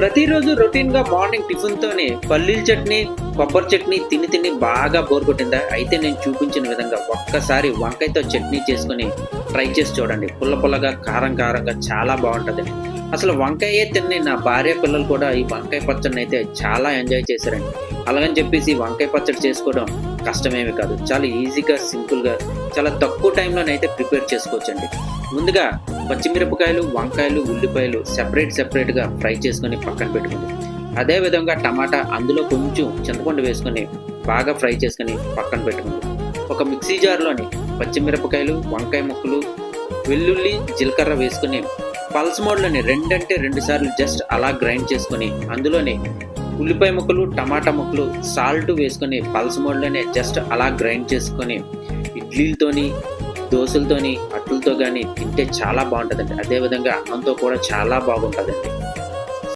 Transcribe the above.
ప్రతిరోజు రొటీన్గా మార్నింగ్ టిఫిన్తోనే పల్లీల చట్నీ, కొబ్బరి చట్నీ తిని తిని బాగా బోర్ కొట్టిందా? అయితే నేను చూపించిన విధంగా ఒక్కసారి వంకాయతో చట్నీ చేసుకొని ట్రై చేసి చూడండి. పుల్ల పుల్లగా, కారం కారంగా చాలా బాగుంటుందండి. అసలు వంకాయే తిని నా భార్య పిల్లలు కూడా ఈ వంకాయ పచ్చడిని అయితే చాలా ఎంజాయ్ చేశారండి. అలాగని చెప్పేసి వంకాయ పచ్చడి చేసుకోవడం కష్టమేమి కాదు. చాలా ఈజీగా, సింపుల్గా, చాలా తక్కువ టైంలోనైతే ప్రిపేర్ చేసుకోవచ్చండి. ముందుగా పచ్చిమిరపకాయలు, వంకాయలు, ఉల్లిపాయలు సెపరేట్గా ఫ్రై చేసుకొని పక్కన పెట్టుకుంది. అదేవిధంగా టమాటా, అందులో కొంచెం చింతపండు వేసుకొని బాగా ఫ్రై చేసుకొని పక్కన పెట్టుకుంది. ఒక మిక్సీ జార్లోని పచ్చిమిరపకాయలు, వంకాయ ముక్కలు, వెల్లుల్లి, జీలకర్ర వేసుకొని పల్స్ మోడ్లోని 2 సార్లు జస్ట్ అలా గ్రైండ్ చేసుకొని అందులోనే ఉల్లిపాయ ముక్కలు, టమాటా ముక్కలు, సాల్ట్ వేసుకొని పల్స్ మోడ్లోనే జస్ట్ అలా గ్రైండ్ చేసుకొని ఇడ్లీలతోని, దోశలతోని, అట్లతో కానీ తింటే చాలా బాగుంటుందండి. అదేవిధంగా అన్నంతో కూడా చాలా బాగుంటుందండి.